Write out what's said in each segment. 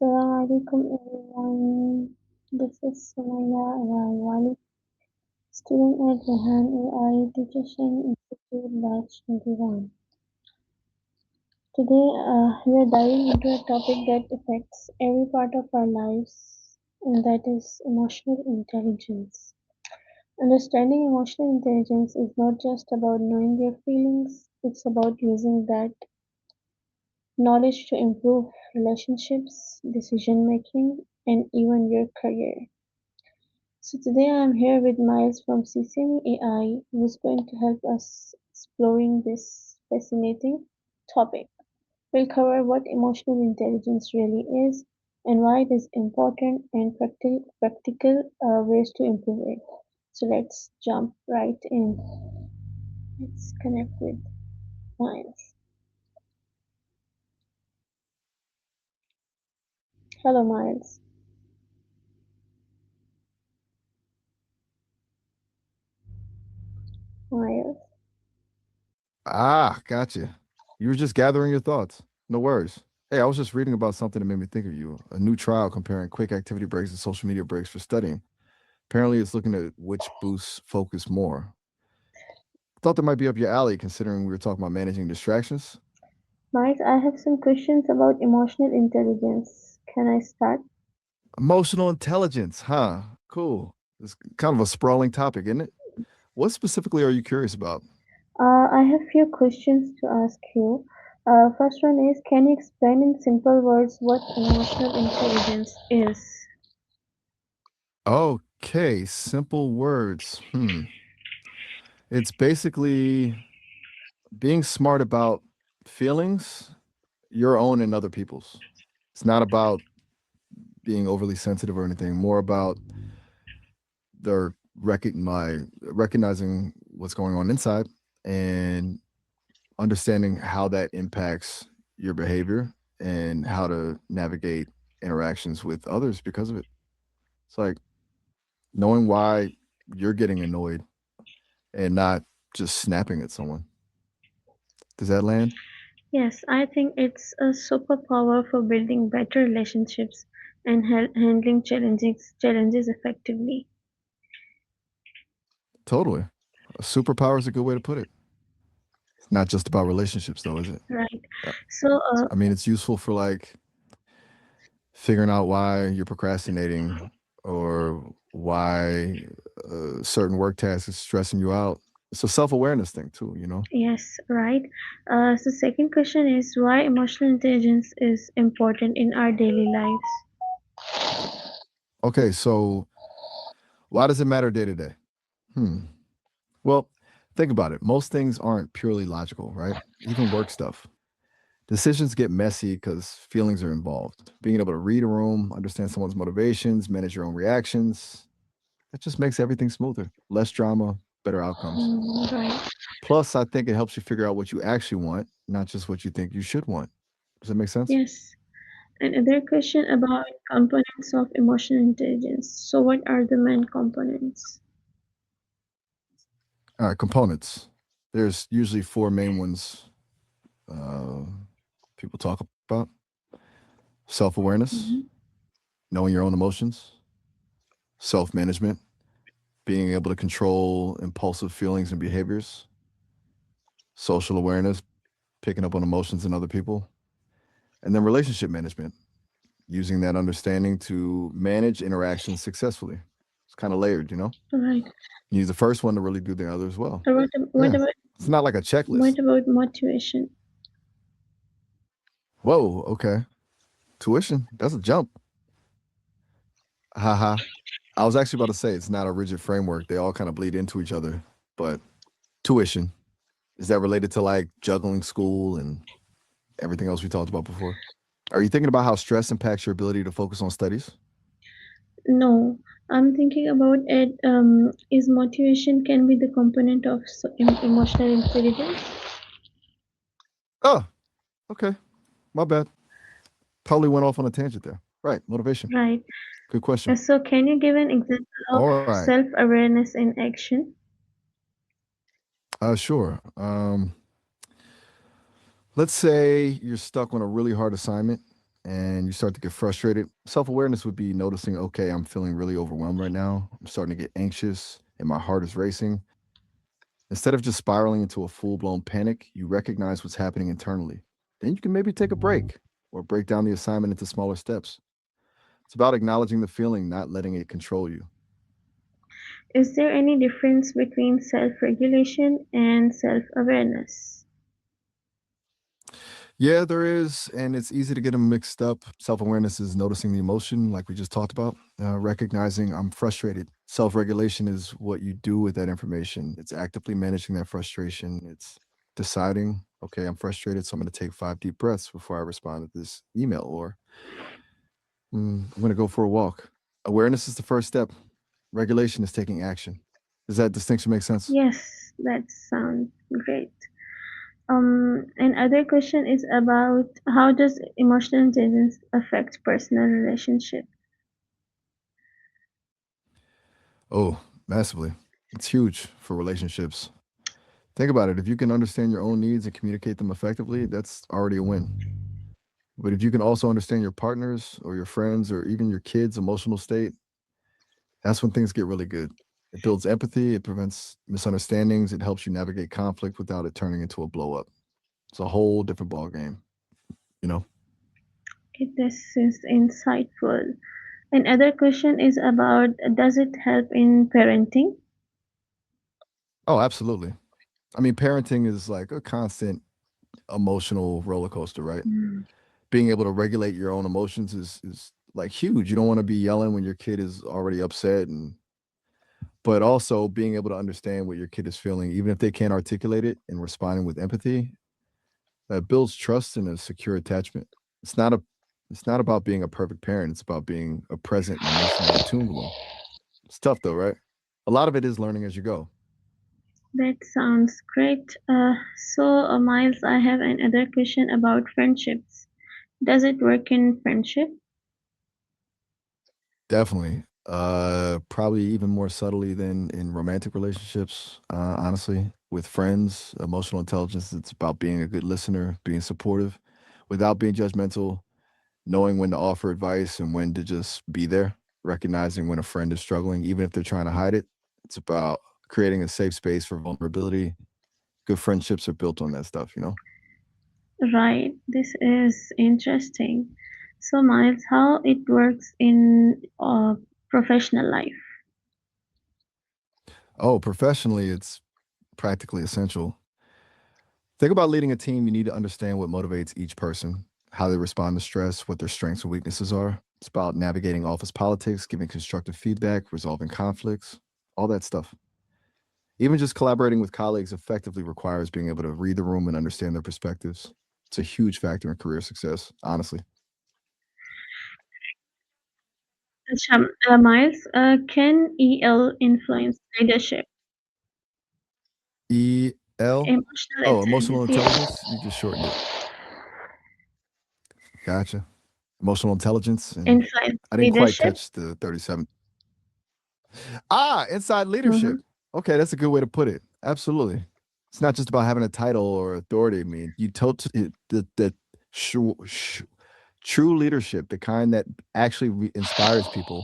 Assalamu alaikum everyone. This is Sumaya Rawali, student at Rehan AI Teaching Institute Batch 21. Today we are diving into a topic that affects every part of our lives, and that is emotional intelligence. Understanding emotional intelligence is not just about knowing your feelings, it's about using that knowledge to improve relationships, decision making, and even your career. So today I'm here with Miles from CCM AI, who's going to help us exploring this fascinating topic. We'll cover what emotional intelligence really is and why it is important and practical ways to improve it. So let's jump right in. Let's connect with Miles. Hello, Miles. Miles. Gotcha. You were just gathering your thoughts. No worries. Hey, I was just reading about something that made me think of you. A new trial comparing quick activity breaks and social media breaks for studying. Apparently, it's looking at which boosts focus more. Thought that might be up your alley considering we were talking about managing distractions. Miles, I have some questions about emotional intelligence. Can I start? Emotional intelligence, huh? Cool. It's kind of a sprawling topic, isn't it? What specifically are you curious about? I have few questions to ask you. First one is, can you explain in simple words what emotional intelligence is? Okay, simple words. It's basically being smart about feelings, your own and other people's. It's not about being overly sensitive or anything, more about their recognizing what's going on inside and understanding how that impacts your behavior and how to navigate interactions with others because of it. It's like knowing why you're getting annoyed and not just snapping at someone. Does that land? Yes, I think it's a superpower for building better relationships and handling challenges effectively. Totally. A superpower is a good way to put it. It's not just about relationships, though, is it? Right. Uh, So, I mean, it's useful for like figuring out why you're procrastinating or why a certain work task is stressing you out. It's a self awareness thing, too, you know? yes, right. So second question is why emotional intelligence is important in our daily lives. Okay, so why does it matter day to day? Hmm. Well, think about it. Most things aren't purely logical, right? Even work stuff. Decisions get messy because feelings are involved. Being able to read a room, understand someone's motivations, manage your own reactions, that just makes everything smoother. Less drama, better outcomes. Right. Plus, I think it helps you figure out what you actually want, not just what you think you should want. Does that make sense? Yes. Another question about components of emotional intelligence. So, what are the main components? All right, components. There's usually four main ones uh, people talk about: self awareness, Mhm. knowing your own emotions, self management, being able to control impulsive feelings and behaviors, social awareness, picking up on emotions in other people, and then relationship management, using that understanding to manage interactions successfully. It's kind of layered, you know? Right. You use the first one to really do the other as well. Uh, What, what Yeah. about It's not like a checklist. what about motivation? Whoa, okay. Tuition, that's a jump. Haha. I was actually about to say it's not a rigid framework. They all kind of bleed into each other. But tuition, is that related to like juggling school and everything else we talked about before? Are you thinking about how stress impacts your ability to focus on studies? No, I'm thinking about it. Is motivation can be the component of emotional intelligence? Oh, okay. My bad. Totally went off on a tangent there. Right. Motivation. Right. Good question. So, can you give an example of All right. self-awareness in action? Sure. Let's say you're stuck on a really hard assignment and you start to get frustrated, self awareness would be noticing, okay, I'm feeling really overwhelmed right now. I'm starting to get anxious and my heart is racing. Instead of just spiraling into a full blown panic, you recognize what's happening internally. Then you can maybe take a break or break down the assignment into smaller steps. It's about acknowledging the feeling, not letting it control you. Is there any difference between self-regulation and self-awareness? Yeah, there is, and it's easy to get them mixed up. Self awareness is noticing the emotion, like we just talked about, recognizing I'm frustrated. Self regulation is what you do with that information. It's actively managing that frustration. It's deciding, okay, I'm frustrated, so I'm going to take 5 deep breaths before I respond to this email, or I'm going to go for a walk. Awareness is the first step. Regulation is taking action. Does that distinction make sense? Yes, that sounds great. Another question is about how does emotional intelligence affect personal relationships? Oh, massively. It's huge for relationships. Think about it. If you can understand your own needs and communicate them effectively, that's already a win. But if you can also understand your partner's or your friends or even your kids' emotional state, that's when things get really good. It builds empathy, it prevents misunderstandings, it helps you navigate conflict without it turning into a blow up. It's a whole different ball game, you know? This is insightful. Another question is about does it help in parenting? Oh, absolutely. I mean, parenting is like a constant emotional roller coaster, right? Mm. Being able to regulate your own emotions is like huge. You don't want to be yelling when your kid is already upset, and but also being able to understand what your kid is feeling, even if they can't articulate it, and responding with empathy, that builds trust and a secure attachment. It's not a it's not about being a perfect parent. It's about being a present and emotionally attuned with them. It's tough though, right? A lot of it is learning as you go. That sounds great. Miles, I have another question about friendships. Does it work in friendship? Definitely. Probably even more subtly than in romantic relationships, honestly. With friends, emotional intelligence, it's about being a good listener, being supportive without being judgmental, knowing when to offer advice and when to just be there, recognizing when a friend is struggling, even if they're trying to hide it. It's about creating a safe space for vulnerability. Good friendships are built on that stuff, you know? Right, this is interesting. So, Miles, how it works in professional life? Oh, professionally, it's practically essential. Think about leading a team. You need to understand what motivates each person, how they respond to stress, what their strengths and weaknesses are. It's about navigating office politics, giving constructive feedback, resolving conflicts, all that stuff. Even just collaborating with colleagues effectively requires being able to read the room and understand their perspectives. It's a huge factor in career success, honestly. Miles, can EL influence leadership? EL? Emotional Oh, emotional intelligence, yeah. intelligence? You just shortened it. Gotcha. Emotional intelligence. And Influence I didn't quite leadership? catch the 37. Ah, inside Mm-hmm. leadership. Okay, that's a good way to put it. Absolutely. It's not just about having a title or authority. I mean, you told the true leadership, the kind that actually inspires people,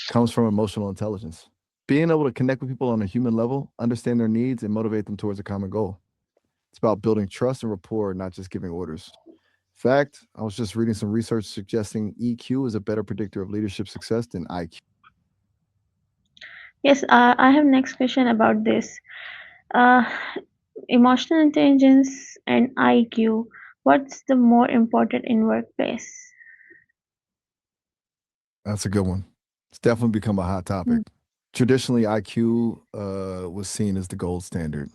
comes from emotional intelligence. Being able to connect with people on a human level, understand their needs, and motivate them towards a common goal. It's about building trust and rapport, not just giving orders. Fact, I was just reading some research suggesting EQ is a better predictor of leadership success than IQ. Yes, I have next question about this. Uh, Emotional intelligence and IQ. What's the more important in workplace? That's a good one. It's definitely become a hot Mm. topic. Traditionally, IQ was seen as the gold standard.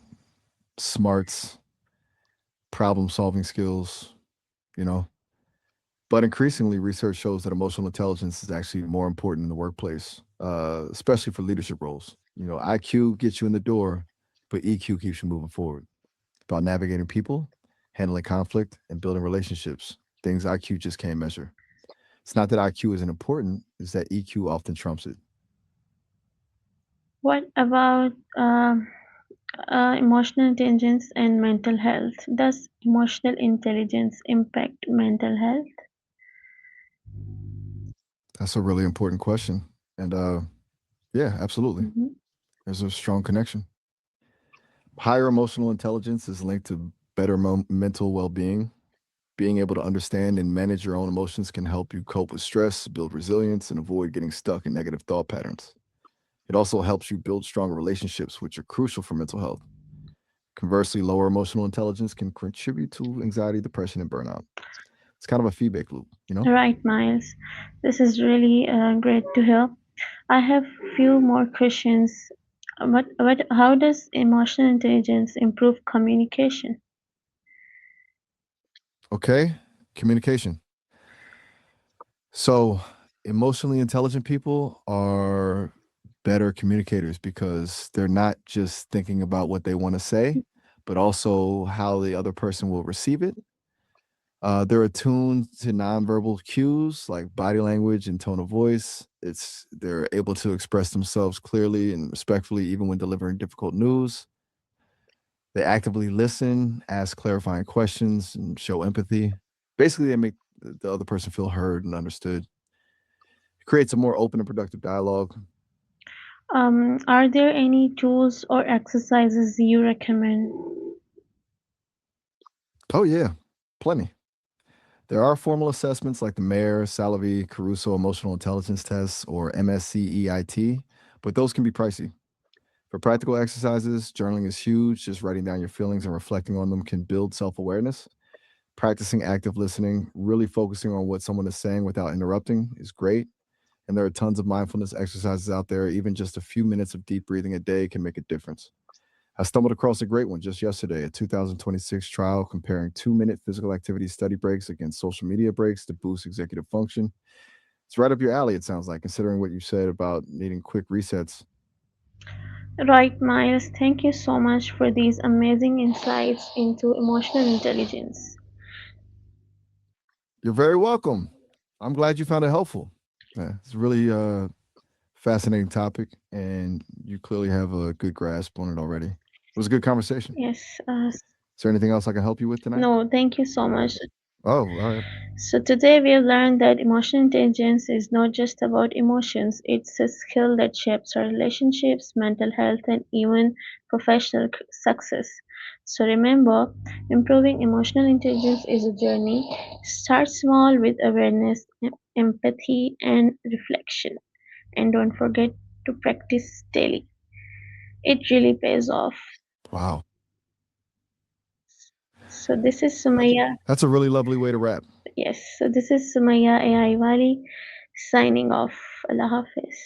Smarts, problem solving skills, you know. But increasingly, research shows that emotional intelligence is actually more important in the workplace, especially for leadership roles. You know, IQ gets you in the door, but EQ keeps you moving forward. About navigating people, handling conflict, and building relationships, things IQ just can't measure. It's not that IQ isn't important, it's that EQ often trumps it. What about emotional intelligence and mental health? Does emotional intelligence impact mental health? That's a really important question. And yeah, absolutely. Mhm. There's a strong connection. Higher emotional intelligence is linked to better mental well being. Being able to understand and manage your own emotions can help you cope with stress, build resilience, and avoid getting stuck in negative thought patterns. It also helps you build stronger relationships, which are crucial for mental health. Conversely, lower emotional intelligence can contribute to anxiety, depression, and burnout. It's kind of a feedback loop, you know? Right, Miles. This is really great to hear. I have few more questions. But how does emotional intelligence improve communication? Okay, communication. So, emotionally intelligent people are better communicators because they're not just thinking about what they want to say, but also how the other person will receive it. They're attuned to nonverbal cues like body language and tone of voice. They're able to express themselves clearly and respectfully, even when delivering difficult news. They actively listen, ask clarifying questions, and show empathy. Basically, they make the other person feel heard and understood. It creates a more open and productive dialogue. Are there any tools or exercises you recommend? Oh, yeah, plenty. There are formal assessments like the Mayer, Salavi, Caruso Emotional Intelligence Tests, or MSCEIT, but those can be pricey. For practical exercises, journaling is huge. Just writing down your feelings and reflecting on them can build self awareness. Practicing active listening, really focusing on what someone is saying without interrupting, is great. And there are tons of mindfulness exercises out there. Even just a few minutes of deep breathing a day can make a difference. I stumbled across a great one just yesterday, a 2026 trial comparing 2-minute physical activity study breaks against social media breaks to boost executive function. It's right up your alley, it sounds like, considering what you said about needing quick resets. Right, Miles. Thank you so much for these amazing insights into emotional intelligence. You're very welcome. I'm glad you found it helpful. Yeah, it's a really fascinating topic, and you clearly have a good grasp on it already. It was a good conversation. Yes. Is there anything else I can help you with tonight? No, thank you so much. Oh, all right. So today we have learned that emotional intelligence is not just about emotions, it's a skill that shapes our relationships, mental health, and even professional success. So remember, improving emotional intelligence is a journey. Start small with awareness, empathy, and reflection. And don't forget to practice daily. It really pays off. Wow. So this is Sumaya. That's a really lovely way to wrap. Yes, so this is Sumaya AI Wali signing off. Allah Hafiz.